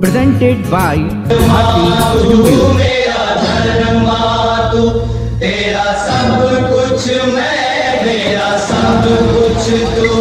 presented by Bharti Studio. तेरा सब कुछ मैं, मेरा सब कुछ तू।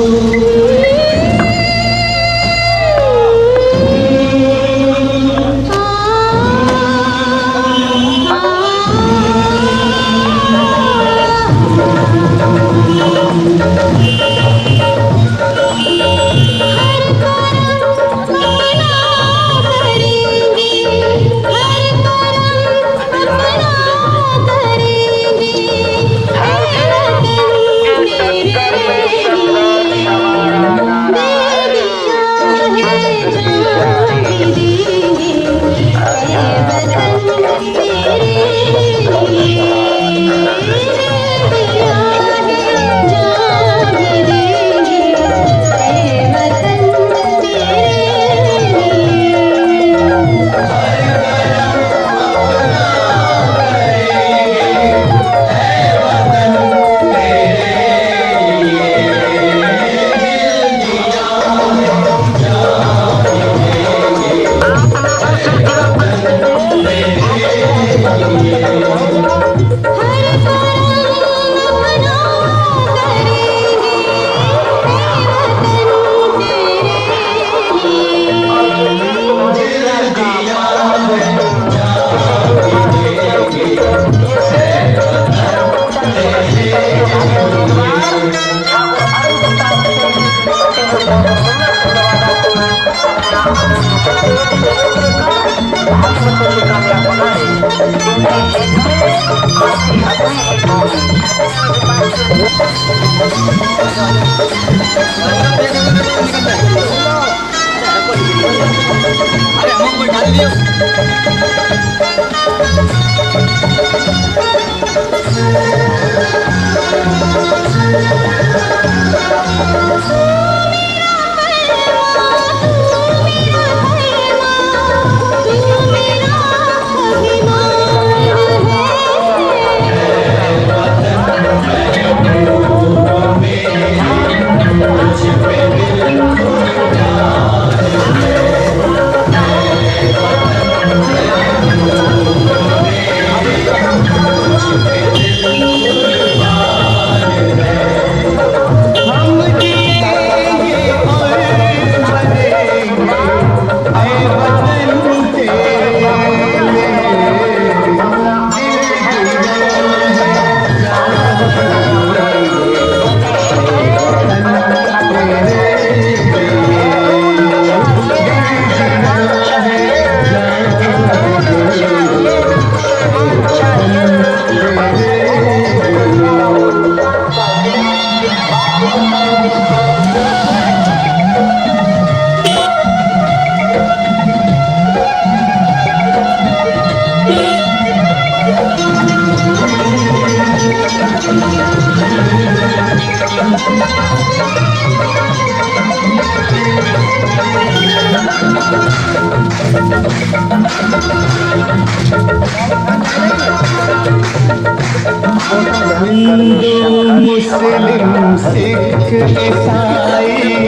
मुस्लिम सिख ईसाई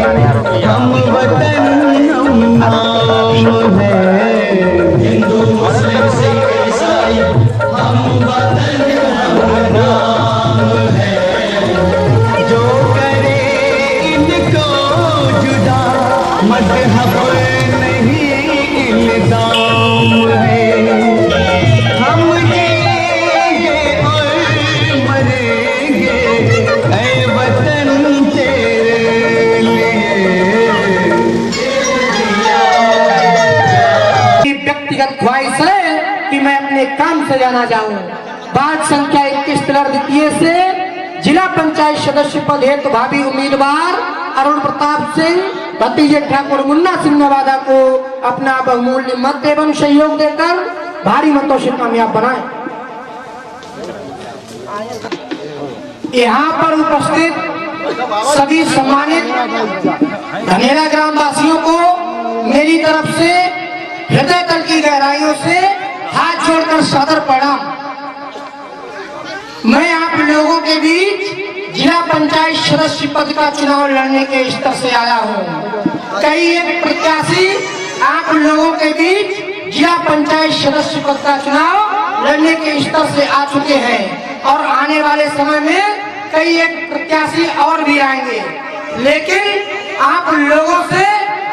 हम वतन हम नाम है। हिंदू मुस्लिम सिख ईसाई हम वतन हम नाम है। जो करे इनको जुदा मजहब नहीं इल्जाम है। हम जिएंगे और मरेंगे ऐ वतन तेरे लिए। व्यक्तिगत ख्वाहिश है कि मैं अपने काम से जाना जाऊं। वार्ड संख्या 21 पिलर द्वितीय से जिला पंचायत सदस्य पद हेतु भावी उम्मीदवार अरुण प्रताप सिंह भतीजे ठाकुर मुन्ना सिंह नवादा को अपना बहुमूल्य मत एवं सहयोग देकर भारी मतों से कामयाब बनाएं। यहाँ पर उपस्थित सभी सम्मानित धनेरा ग्राम वासियों को मेरी तरफ से हृदय तल की गहराइयों से हाथ जोड़कर सादर प्रणाम। मैं आप लोगों के बीच जिला पंचायत सदस्य पद का चुनाव लड़ने के स्तर से आया हूँ। कई एक प्रत्याशी आप लोगों के बीच जिला पंचायत सदस्य पद का चुनाव लड़ने के स्तर से आ चुके हैं और आने वाले समय में कई एक प्रत्याशी और भी आएंगे, लेकिन आप लोगों से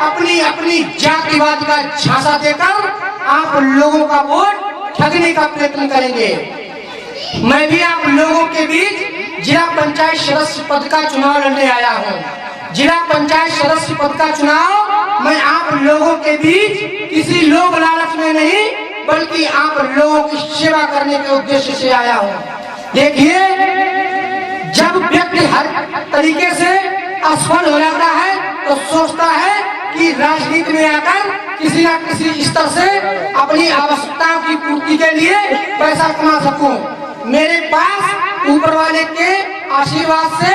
अपनी अपनी जातिवाद का झांसा देकर आप लोगों का वोट ठगने का प्रयत्न करेंगे। मैं भी आप लोगों के बीच जिला पंचायत सदस्य पद का चुनाव लड़ने आया हूँ। जिला पंचायत सदस्य पद का चुनाव मैं आप लोगों के बीच किसी लोभ लालच में नहीं, बल्कि आप लोगों की सेवा करने के उद्देश्य से आया हूँ। देखिए, जब व्यक्ति हर तरीके से असफल हो जाता है तो सोचता है कि राजनीति में आकर किसी न किसी स्तर से अपनी आवश्यकताओं की पूर्ति के लिए पैसा कमा सकूं। मेरे पास ऊपर वाले के आशीर्वाद से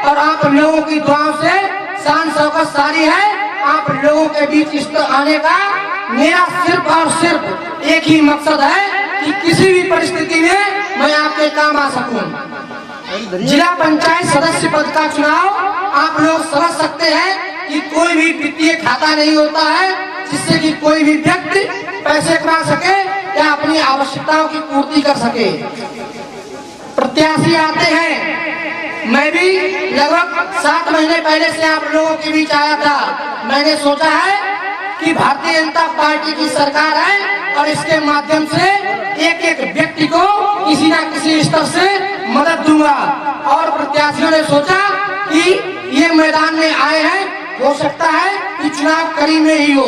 और आप लोगों की दुआओं से शान शौकत सारी है। आप लोगों के बीच इस आने का मेरा सिर्फ और सिर्फ एक ही मकसद है कि किसी भी परिस्थिति में मैं आपके काम आ सकूं। जिला पंचायत सदस्य पद का चुनाव आप लोग समझ सकते हैं कि कोई भी वित्तीय खाता नहीं होता है जिससे कि कोई भी व्यक्ति पैसे कमा सके या अपनी आवश्यकताओं की पूर्ति कर सके। प्रत्याशी आते हैं, मैं भी लगभग 7 महीने पहले से आप लोगों के बीच आया था। मैंने सोचा है कि भारतीय जनता पार्टी की सरकार है और इसके माध्यम से एक एक व्यक्ति को किसी न किसी स्तर से मदद दूंगा। और प्रत्याशियों ने सोचा कि ये मैदान में आए हैं, हो सकता है कि चुनाव करीब में ही हो,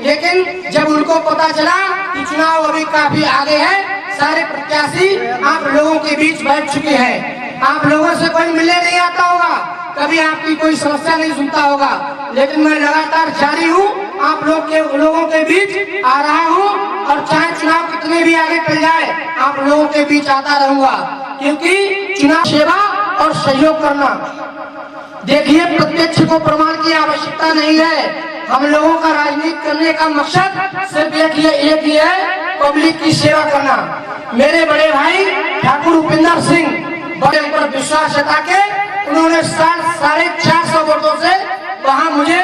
लेकिन जब उनको पता चला कि चुनाव अभी काफी आगे है, सारे प्रत्याशी आप लोगों के बीच बैठ चुके हैं। आप लोगों से कोई मिलने नहीं आता होगा, कभी आपकी कोई समस्या नहीं सुनता होगा, लेकिन मैं लगातार जारी हूँ, आप लोगों के बीच आ रहा हूँ और चाहे चुनाव कितने भी आगे चल जाए, आप लोगों के बीच आता रहूंगा, क्योंकि चुनाव सेवा और सहयोग करना। देखिए, प्रत्यक्ष को प्रमाण की आवश्यकता नहीं है। हम लोगों का राजनीति करने का मकसद सिर्फ एक ही है, पब्लिक की सेवा करना। मेरे बड़े भाई ठाकुर उपिंदर सिंह बड़े ऊपर विश्वास जता के उन्होंने 450 वोटों से वहां मुझे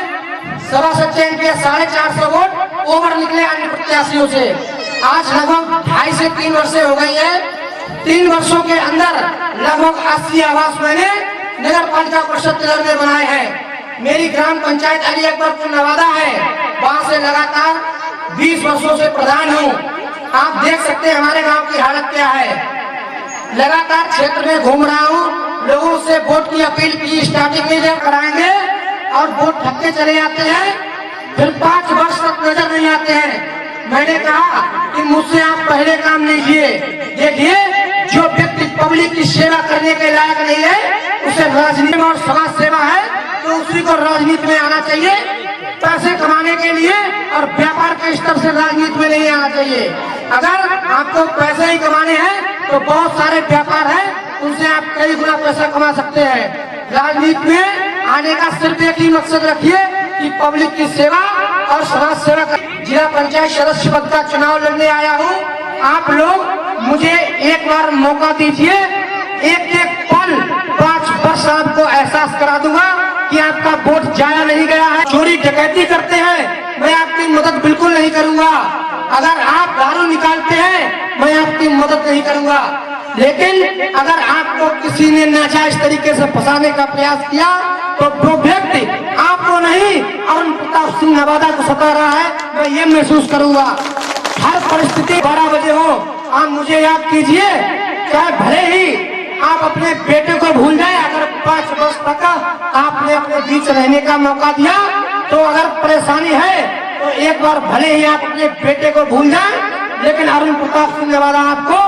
सभा से चयन किया। 450 वोट ओवर निकले अन्य प्रत्याशियों से। आज लगभग 2.5 से 3 वर्षे हो गई है। 3 वर्षों के अंदर लगभग 80 आवास मैंने नगर पालिका परिषद तिलर में बनाए हैं। मेरी ग्राम पंचायत अली अकबरपुर नवादा है, वहां से लगातार 20 वर्षों से प्रधान हूँ। आप देख सकते हैं हमारे गांव की हालत क्या है। लगातार क्षेत्र में घूम रहा हूँ, लोगों से वोट की अपील की। स्टार्टिंग में जब कराएंगे और वोट ठगते चले जाते हैं, फिर 5 वर्ष तक नजर नहीं आते हैं। मैंने कहा कि मुझसे आप पहले काम लीजिए। देखिए, जो व्यक्ति पब्लिक की सेवा करने के लायक नहीं है, उसे राजनीति में और समाज सेवा है तो उसी को राजनीति में आना चाहिए। पैसे कमाने के लिए और व्यापार के स्तर से राजनीति में नहीं आना चाहिए। अगर आपको पैसे ही कमाने हैं तो बहुत सारे व्यापार हैं, उनसे आप कई गुना पैसा कमा सकते हैं। राजनीति में आने का सिर्फ एक ही मकसद रखिए कि पब्लिक की सेवा और समाज सेवा का। जिला पंचायत सदस्य पद का चुनाव लड़ने आया हूँ। आप लोग मुझे एक बार मौका दीजिए, एक एक पल 5 वर्ष आपको एहसास करा दूंगा कि आपका वोट जाया नहीं गया है। चोरी डकैती करते हैं, मैं आपकी मदद बिल्कुल नहीं करूंगा। अगर आप दारू निकालते हैं, मैं आपकी मदद नहीं करूंगा। लेकिन अगर आपको किसी ने नाजायज तरीके से फंसाने का प्रयास किया तो वो व्यक्ति आपको नहीं अरुण प्रताप सिंह नवादा को सता रहा है, मैं ये महसूस करूंगा। हर परिस्थिति 12 बजे हो, आप मुझे याद कीजिए, चाहे भले ही आप अपने बेटे को भूल जाए। अगर 5 वर्ष तक आपने अपने बीच रहने का मौका दिया तो अगर परेशानी है तो एक बार भले ही आप अपने बेटे को भूल जाए, लेकिन अरुण प्रताप सिंह नवादा आपको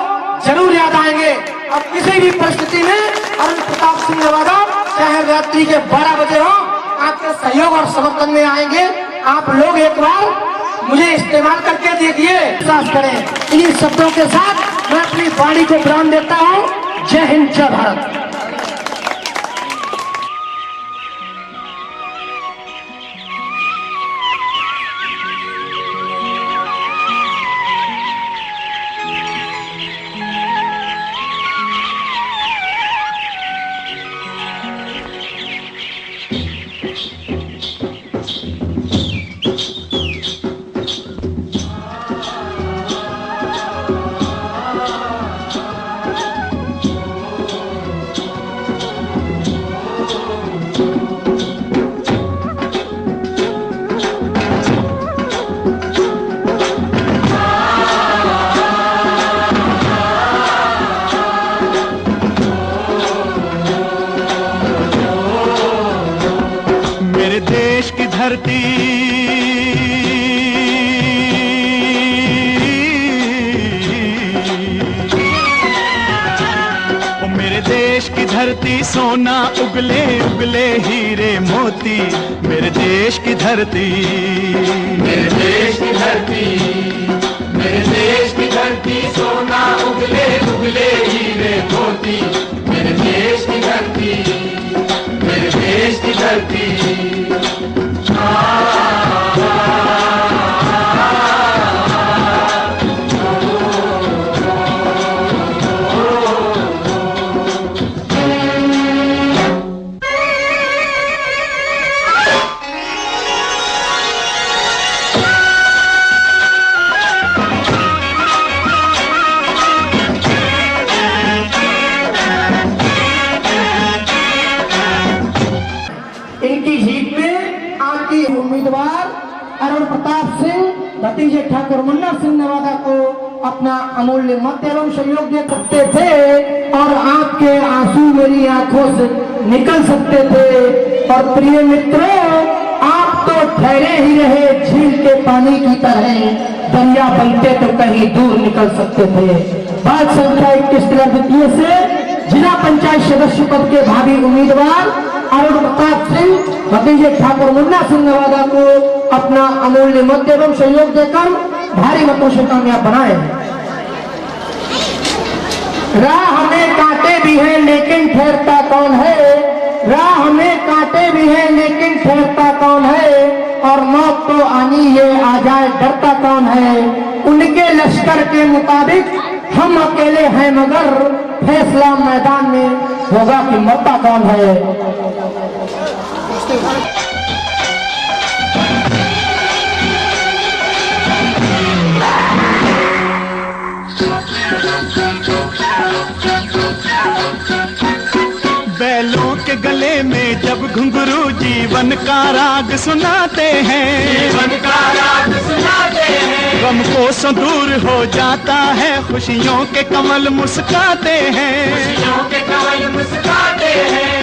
जरूर याद आएंगे। और किसी भी परिस्थिति में अरुण प्रताप सिंह नवादा चाहे रात्रि के 12 बजे हो, आपके सहयोग और समर्थन में आएंगे। आप लोग एक बार मुझे इस्तेमाल करके देखिए, विश्वास करें। इन्हीं शब्दों के साथ मैं अपनी वाणी को विराम देता हूँ। जय हिंद, जय भारत। धरती, ओ मेरे देश की धरती सोना उगले उगले हीरे मोती, मेरे देश की धरती, मेरे देश की धरती, मेरे देश की धरती सोना उगले उगले हीरे मोती, मेरे देश की धरती, मेरे देश की धरती। इनकी जीत में आपके उम्मीदवार अरुण प्रताप सिंह भतीजे ठाकुर मुन्ना सिंह नवादा को अपना अमूल्य मत एवं सहयोग दे सकते थे और आपके आंसू मेरी आंखों से निकल सकते थे। और प्रिय मित्रों, आप तो ठहरे ही रहे झील के पानी की तरह, दरिया बनते तो कहीं दूर निकल सकते थे। बात संख्या 21 द्वितीय से जिला पंचायत सदस्य पद के भावी उम्मीदवार अरुण प्रताप सिंह भतीजे ठाकुर मुन्ना सिंह नवादा को अपना अमूल्य मत एवं सहयोग देकर भारी मतों से कामयाब बनाए। राह में कांटे भी हैं लेकिन ठहरता कौन है, राह में कांटे भी हैं लेकिन ठहरता कौन है, और मौत तो आनी है आ जाए डरता कौन है। उनके लश्कर के मुताबिक हम अकेले हैं मगर फैसला मैदान में होगा कि मरता कौन है। बैलों के गले में जब घुंघरू जीवन का राग सुनाते हैं, जीवन का राग सुनाते हैं, गम को सो दूर हो जाता है, खुशियों के कमल मुस्काते हैं, खुशियों के कमल मुस्काते हैं।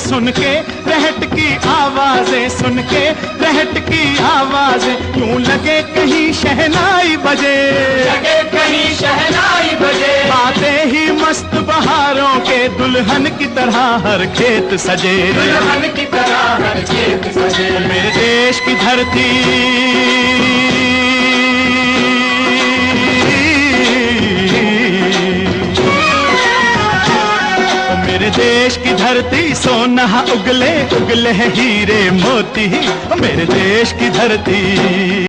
सुन के रहट की आवाजें, सुन के रहट की आवाजें, यूं लगे कहीं शहनाई बजे, लगे कहीं शहनाई बजे, आते ही मस्त बहारों के दुल्हन की तरह हर खेत सजे, दुल्हन की तरह हर खेत सजे। मेरे देश की धरती, मेरे देश की धरती सोना उगले उगले हीरे मोती, मेरे देश की धरती।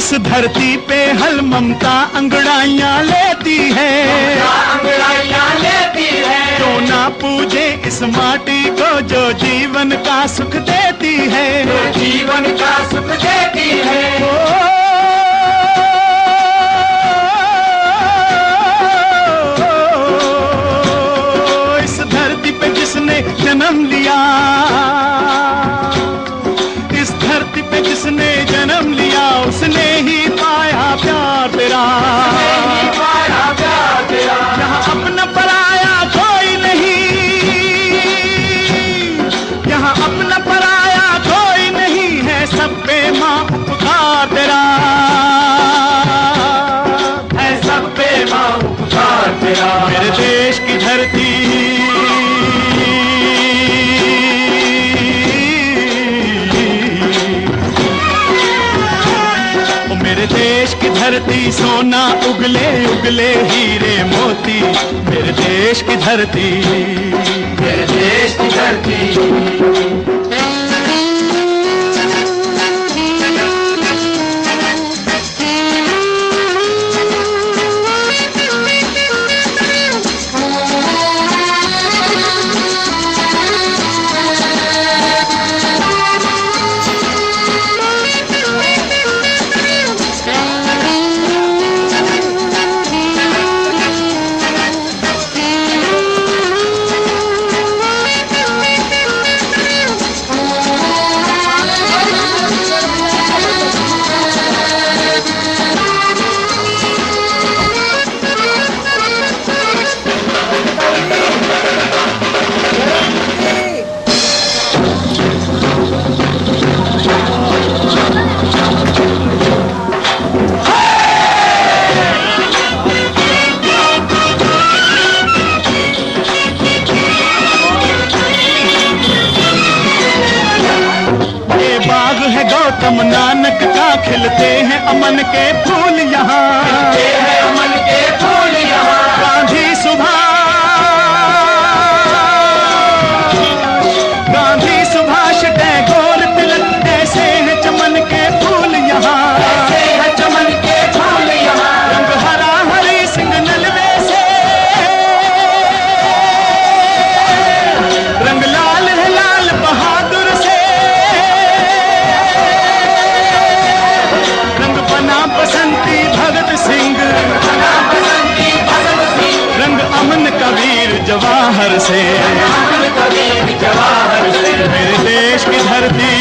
इस धरती पे हल ममता अंगड़ाइयां लेती है, अंगड़ाइयां लेती है। क्यों ना पूजे इस माटी को जो जीवन का सुख देती है, जो जीवन का सुख देती है। इस धरती पे जिसने जन्म लिया, इस धरती पे जिसने जन्म लिया, उसने ही पाया प्यार तेरा, पाया प्यार तेरा। यहाँ अपना पराया कोई नहीं, यहाँ अपना पराया कोई नहीं है, सब पे माँ उपकार तेरा है, सब पे माँ उपकार तेरा। मेरे देश की धरती, मेरे देश की धरती सोना उगले उगले हीरे मोती, मेरे देश की धरती, मेरे देश की धरती। गौतम नानक का खिलते हैं अमन के फूल यहाँ, है अमन के फूल यहाँ। गांधी सुभाष टैगोर तिलक, ऐसे हैं चमन के फूल यहाँ, ऐसे है चमन के फूल यहाँ। रंग हरा हरी सिंह नलवे से, रंग लाल है लाल बहादुर से, रंग बना बसंती भगत सिंह, रंग अमन कबीर जवाहर से, कबीर जवाहर से। मेरे देश की धरती,